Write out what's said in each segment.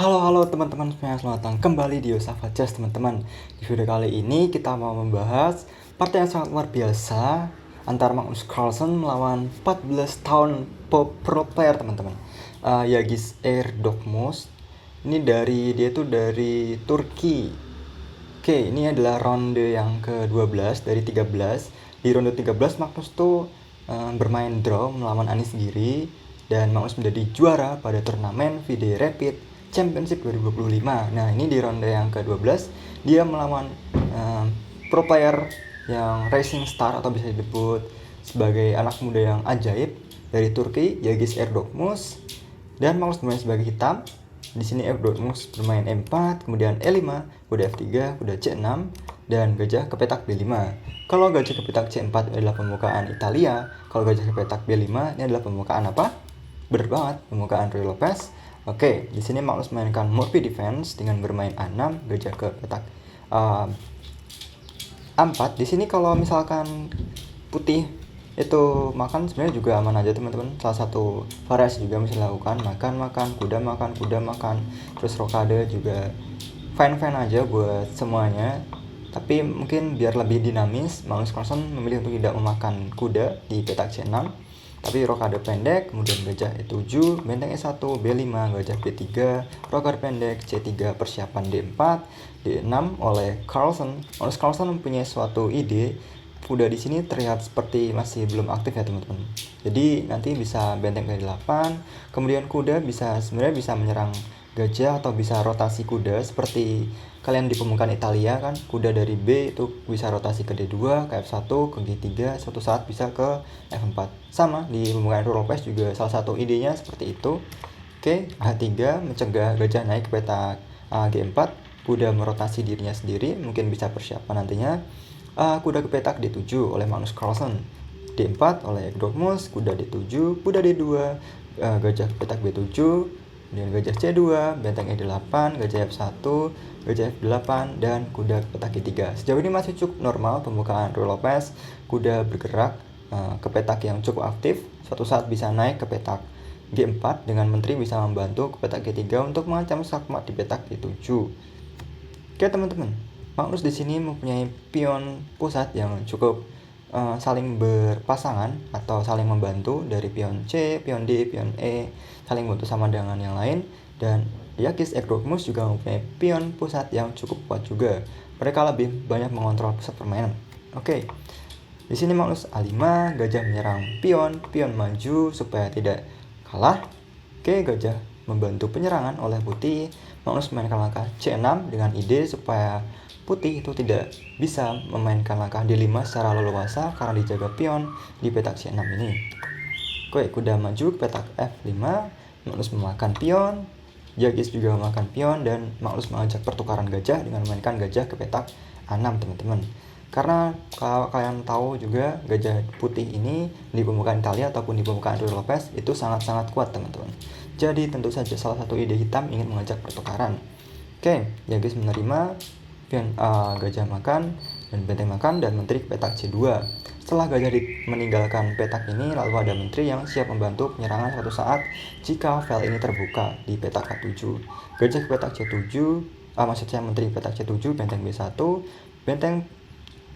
Halo teman-teman semuanya, selamat datang kembali di Yosafat Chess teman-teman. Di video kali ini kita mau membahas partai yang sangat luar biasa antara Magnus Carlsen melawan 14 tahun pro player teman-teman, Yagis Erdogmus. Ini dia tuh dari Turki. Oke, ini adalah ronde yang ke-12 dari 13. Di ronde 13 Magnus tuh bermain draw melawan Anis Giri dan Magnus menjadi juara pada turnamen VD Rapid Championship 2025. Nah, ini di ronde yang ke-12 dia melawan pro player yang rising star atau bisa disebut sebagai anak muda yang ajaib dari Turki, Yagis Erdogmus. Dan Magnus bermain sebagai hitam. Di sini Erdogmus bermain E4, kemudian E5, kuda F3, kuda C6, dan gajah ke petak B5. Kalau gajah ke petak C4 adalah pembukaan Italia, kalau gajah ke petak B5 ini adalah pembukaan apa? Benar banget, pembukaan Ruy Lopez. Oke, di sini Magnus mainkan Morphy Defense dengan bermain A6, gajah ke petak A4. Di sini kalau misalkan putih itu makan sebenarnya juga aman aja teman-teman. Salah satu variasi juga bisa dilakukan, makan, kuda makan, terus rokade juga fine aja buat semuanya. Tapi mungkin biar lebih dinamis, Magnus Carlsen memilih untuk tidak memakan kuda di petak C6, tapi rokade pendek, kemudian gajah E7, benteng E1, B5, gajah B3, rokade pendek, C3, persiapan D4, D6 oleh Carlsen. Magnus Carlsen mempunyai suatu ide. Kuda di sini terlihat seperti masih belum aktif ya teman-teman. Jadi nanti bisa benteng ke 8, kemudian kuda sebenarnya bisa menyerang gajah atau bisa rotasi kuda seperti kalian di pembukaan Italia kan, kuda dari B itu bisa rotasi ke D2, ke F1, ke G3, suatu saat bisa ke F4. Sama di pembukaan Ruy Lopez juga salah satu idenya seperti itu. Oke, H3 mencegah gajah naik ke petak G4, kuda merotasi dirinya sendiri, mungkin bisa persiapan nantinya. Kuda ke petak D7 oleh Magnus Carlsen, D4 oleh Erdogmus, kuda D7, kuda D2, gajah ke petak B7, kemudian gajah C2, benteng E8, gajah F1, gajah F8, dan kuda ke petak G3. Sejauh ini masih cukup normal pembukaan Ruy Lopez. Kuda bergerak ke petak yang cukup aktif, suatu saat bisa naik ke petak G4 dengan menteri bisa membantu ke petak G3 untuk mengancam sakmat di petak G7. Oke teman-teman, Magnus di sini mempunyai pion pusat yang cukup saling berpasangan atau saling membantu dari pion C, pion D, pion E, saling bantu sama dengan yang lain. Dan Yagis Erdogmus juga mempunyai pion pusat yang cukup kuat juga. Mereka lebih banyak mengontrol pusat permainan. Oke, di sini Magnus A5, gajah menyerang pion maju supaya tidak kalah. Oke, gajah membantu penyerangan oleh putih. Magnus memainkan langkah C6 dengan ide supaya putih itu tidak bisa memainkan langkah D5 secara leluasa karena dijaga pion di petak C6 ini. Oke, kuda maju ke petak F5, Magnus memakan pion, Yagis juga memakan pion, dan Magnus mengajak pertukaran gajah dengan memainkan gajah ke petak A6 teman-teman. Karena kalau kalian tahu juga gajah putih ini di pembukaan Italia ataupun di pembukaan Ruy Lopez itu sangat-sangat kuat teman-teman. Jadi tentu saja salah satu ide hitam ingin mengajak pertukaran. Oke, Yagis menerima pion gajah makan dan benteng makan dan menteri ke petak C2. Setelah gajah meninggalkan petak ini, lalu ada menteri yang siap membantu penyerangan suatu saat jika file ini terbuka di petak H7. Gajah ke petak C7, maksudnya menteri ke petak C7, benteng B1, benteng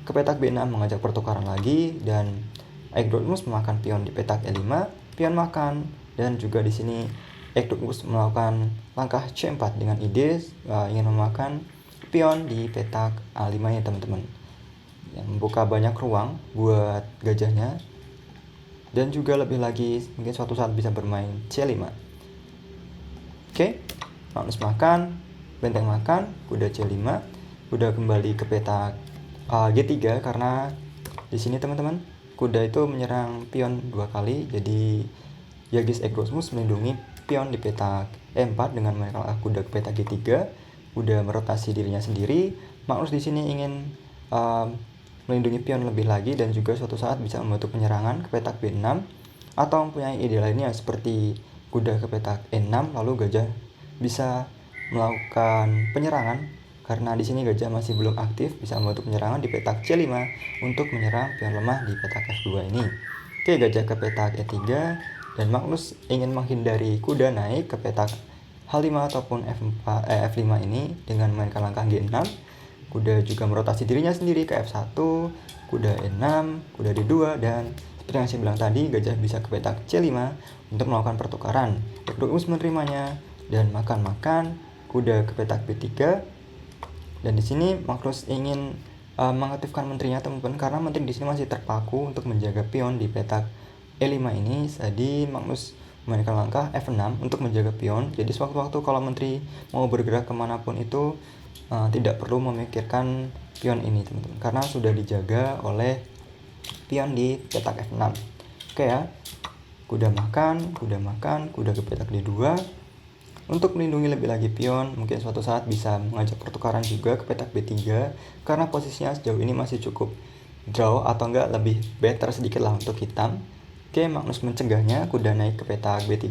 ke petak B6 mengajak pertukaran lagi, dan Erdogmus memakan pion di petak E5, pion makan, dan juga di sini Erdogmus melakukan langkah C4 dengan ide ingin memakan pion di petak A5 ya teman-teman, yang membuka banyak ruang buat gajahnya, dan juga lebih lagi mungkin suatu saat bisa bermain C5. Oke, Magnus makan, benteng makan, kuda C5, kuda kembali ke petak G3 karena di sini teman-teman kuda itu menyerang pion 2 kali, jadi Yagis Erdogmus melindungi pion di petak E4 dengan memainkan kuda ke petak G3. Kuda merotasi dirinya sendiri. Magnus di sini ingin melindungi pion lebih lagi dan juga suatu saat bisa membantu penyerangan ke petak B6 atau mempunyai ide lainnya seperti kuda ke petak E6 lalu gajah bisa melakukan penyerangan. Karena di sini gajah masih belum aktif, bisa membantu penyerangan di petak C5 untuk menyerang pion lemah di petak F2 ini. Oke, gajah ke petak E3 dan Magnus ingin menghindari kuda naik ke petak H5 ataupun F5 ini dengan memainkan langkah G6. Kuda juga merotasi dirinya sendiri ke F1, kuda E6, kuda D2, dan seperti yang saya bilang tadi, gajah bisa ke petak C5 untuk melakukan pertukaran. Equus menerimanya dan makan-makan, kuda ke petak B3. Dan di sini Magnus ingin mengaktifkan menterinya teman-teman, karena menteri di sini masih terpaku untuk menjaga pion di petak E5 ini. Jadi Magnus memainkan langkah F6 untuk menjaga pion. Jadi sewaktu-waktu kalau menteri mau bergerak kemanapun itu tidak perlu memikirkan pion ini teman-teman, karena sudah dijaga oleh pion di petak F6. Oke ya, kuda makan, kuda ke petak D2. Untuk melindungi lebih lagi pion, mungkin suatu saat bisa mengajak pertukaran juga ke petak B3, karena posisinya sejauh ini masih cukup draw atau enggak lebih better sedikit lah untuk hitam. Oke, Magnus mencegahnya, kuda naik ke petak B3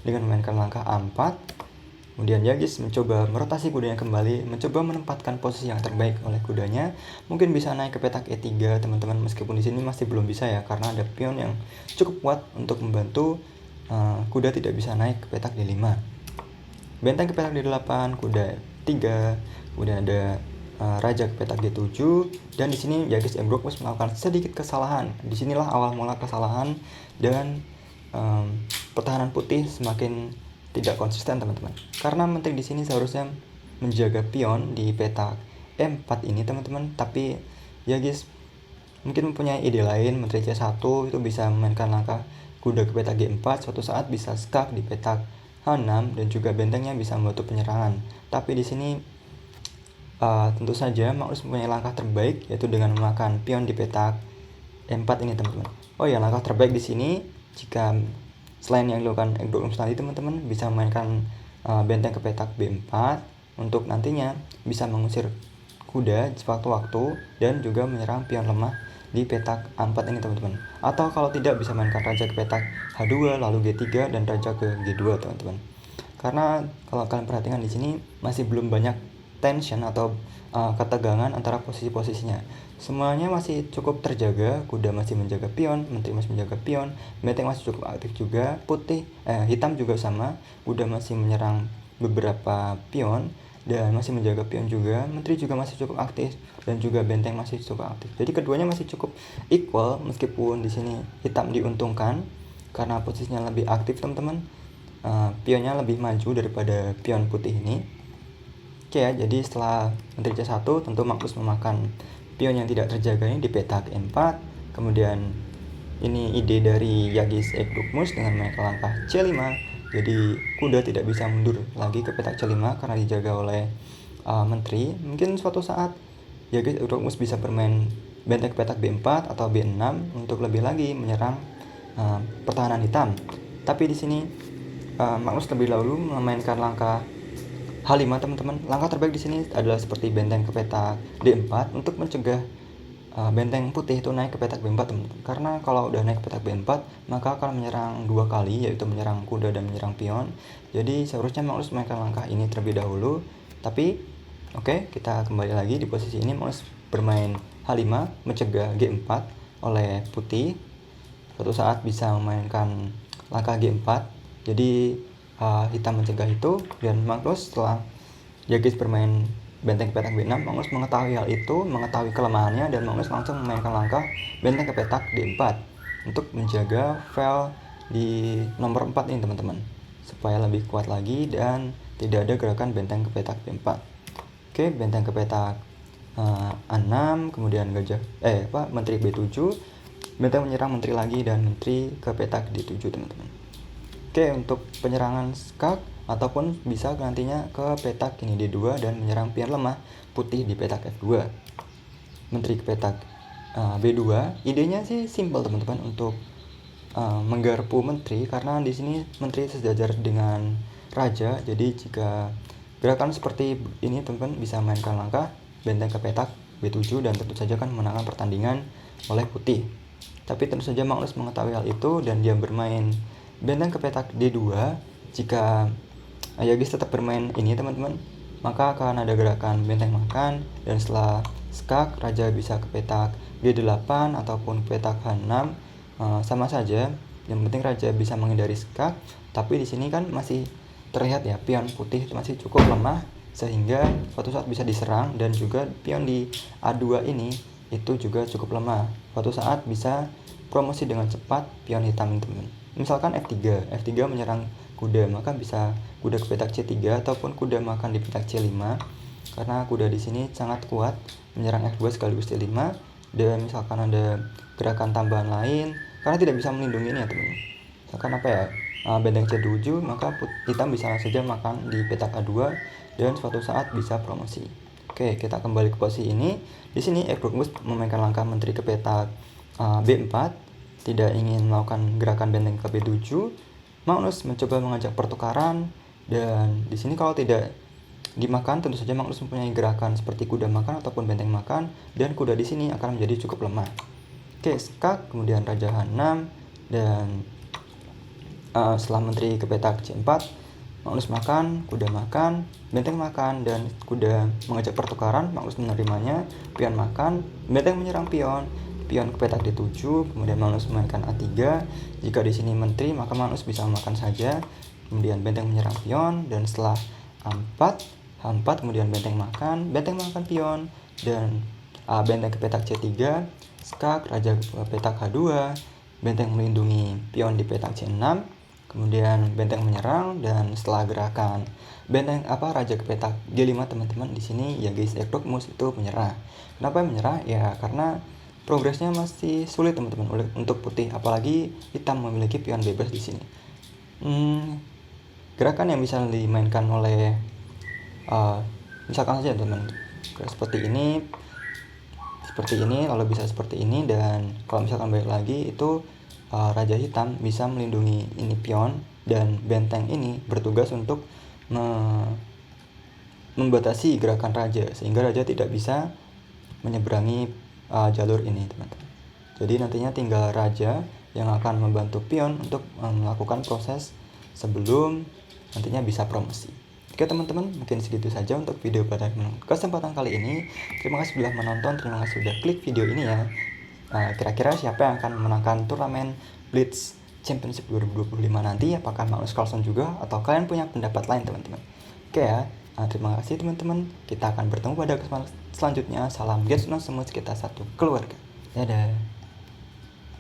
dengan memainkan langkah A4. Kemudian Yagis mencoba merotasi kudanya kembali, mencoba menempatkan posisi yang terbaik oleh kudanya. Mungkin bisa naik ke petak E3 teman-teman, meskipun di sini masih belum bisa ya, karena ada pion yang cukup kuat untuk membantu kuda tidak bisa naik ke petak D5. Benteng ke petak D8, kuda 3, kemudian ada raja ke petak D7, dan di sini Yagis Ebrokmus melakukan sedikit kesalahan. Disinilah awal mula kesalahan dan pertahanan putih semakin tidak konsisten teman-teman. Karena menteri di sini seharusnya menjaga pion di petak E4 ini teman-teman, tapi Yagis mungkin mempunyai ide lain. Menteri C1 itu bisa memainkan langkah kuda ke petak G4, suatu saat bisa skak di petak H6 dan juga bentengnya bisa membantu penyerangan. Tapi di sini tentu saja Magnus mempunyai langkah terbaik, yaitu dengan memakan pion di petak E4 ini teman-teman. Oh ya, langkah terbaik di sini jika selain yang dilakukan Ebrokmus tadi teman-teman, bisa memainkan benteng ke petak B4 untuk nantinya bisa mengusir kuda sewaktu-waktu dan juga menyerang pion lemah di petak A4 ini teman-teman. Atau kalau tidak, bisa mainkan raja ke petak H2, lalu G3 dan raja ke G2 teman-teman. Karena kalau kalian perhatikan di sini masih belum banyak tension atau ketegangan antara posisi-posisinya. Semuanya masih cukup terjaga, kuda masih menjaga pion, menteri masih menjaga pion, benteng masih cukup aktif juga, hitam juga sama, kuda masih menyerang beberapa pion dan masih menjaga pion juga, menteri juga masih cukup aktif, dan juga benteng masih cukup aktif. Jadi keduanya masih cukup equal, meskipun di sini hitam diuntungkan karena posisinya lebih aktif teman-teman. Pionnya lebih maju daripada pion putih ini. Oke ya, jadi setelah menteri C1 tentu Magnus memakan pion yang tidak terjaga ini di petak E4. Kemudian ini ide dari Yagis Ebrokmus dengan memainkan langkah C5. Jadi kuda tidak bisa mundur lagi ke petak C5 karena dijaga oleh menteri. Mungkin suatu saat Yagis Ebrokmus bisa bermain benteng ke petak B4 atau B6 untuk lebih lagi menyerang pertahanan hitam. Tapi di sini Magnus terlebih dahulu memainkan langkah H5 teman-teman. Langkah terbaik di sini adalah seperti benteng ke petak D4 untuk mencegah benteng putih itu naik ke petak B4 teman-teman. Karena kalau udah naik ke petak B4 maka akan menyerang dua kali, yaitu menyerang kuda dan menyerang pion. Jadi seharusnya Magnus memainkan langkah ini terlebih dahulu. Tapi oke, kita kembali lagi di posisi ini. Magnus bermain H5 mencegah G4 oleh putih. Suatu saat bisa memainkan langkah G4. Jadi hitam mencegah itu, dan Magnus setelah Yagis bermain benteng ke petak B6, Magnus mengetahui hal itu, mengetahui kelemahannya, dan Magnus langsung memainkan langkah benteng ke petak D4 untuk menjaga file di nomor 4 ini teman-teman, supaya lebih kuat lagi dan tidak ada gerakan benteng ke petak D4. Oke, benteng ke petak A6, kemudian menteri B7, benteng menyerang menteri lagi, dan menteri ke petak D7 teman-teman. Oke, untuk penyerangan skak ataupun bisa nantinya ke petak ini D2 dan menyerang pion lemah putih di petak F2. Menteri ke petak B2, idenya sih simpel teman-teman untuk menggarpu menteri, karena di sini menteri sejajar dengan raja. Jadi jika gerakan seperti ini teman-teman bisa mainkan langkah benteng ke petak B7 dan tentu saja kan menangkan pertandingan oleh putih. Tapi tentu saja Magnus mengetahui hal itu dan dia bermain benteng ke petak D2. Jika Yagis tetap bermain ini teman-teman, maka akan ada gerakan benteng makan, dan setelah skak raja bisa ke petak G8 ataupun petak H6, sama saja. Yang penting raja bisa menghindari skak. Tapi di sini kan masih terlihat ya, pion putih masih cukup lemah sehingga suatu saat bisa diserang, dan juga pion di A2 ini itu juga cukup lemah. Suatu saat bisa promosi dengan cepat pion hitam teman-teman. Misalkan F3 menyerang kuda, maka bisa kuda ke petak C3 ataupun kuda makan di petak C5, karena kuda di sini sangat kuat menyerang F2 sekaligus C5. Dan misalkan ada gerakan tambahan lain, karena tidak bisa melindungi ini ya teman-teman. Misalkan apa ya, benteng C7, maka hitam bisa saja makan di petak A2 dan suatu saat bisa promosi. Oke, kita kembali ke posisi ini. Di sini Ekdokmus memainkan langkah menteri ke petak B4, tidak ingin melakukan gerakan benteng ke B7. Magnus mencoba mengajak pertukaran, dan di sini kalau tidak dimakan, tentu saja Magnus mempunyai gerakan seperti kuda makan ataupun benteng makan, dan kuda di sini akan menjadi cukup lemah. Oke, skak, kemudian raja H6, dan setelah menteri ke petak C4, Magnus makan, kuda makan, benteng makan, dan kuda mengajak pertukaran. Magnus menerimanya, pion makan, benteng menyerang pion ke petak D7, kemudian Magnus memainkan A3. Jika di sini menteri, maka Magnus bisa memakan saja, kemudian benteng menyerang pion, dan setelah A4, H4, kemudian benteng makan pion, dan benteng ke petak C3, skak, raja ke petak H2, benteng melindungi pion di petak C6, kemudian benteng menyerang, dan setelah gerakan raja ke petak G5 teman-teman, di sini ya guys, Ekdokmus itu menyerah. Kenapa menyerah? Ya karena progresnya masih sulit teman-teman untuk putih, apalagi hitam memiliki pion bebas di sini. Gerakan yang bisa dimainkan oleh misalkan saja teman-teman seperti ini, lalu bisa seperti ini, dan kalau misalkan balik lagi itu raja hitam bisa melindungi ini pion, dan benteng ini bertugas untuk membatasi gerakan raja sehingga raja tidak bisa menyeberangi jalur ini teman-teman. Jadi nantinya tinggal raja yang akan membantu pion untuk melakukan proses sebelum nantinya bisa promosi. Oke teman-teman, mungkin segitu saja untuk video pada kesempatan kali ini. Terima kasih sudah menonton, terima kasih sudah klik video ini ya. Kira-kira siapa yang akan memenangkan turnamen Blitz Championship 2025 nanti? Apakah Magnus Carlsen juga, atau kalian punya pendapat lain teman-teman? Oke ya, terima kasih teman-teman. Kita akan bertemu pada kesempatan selanjutnya. Salam Getsuno semua, kita satu keluarga. Dadah.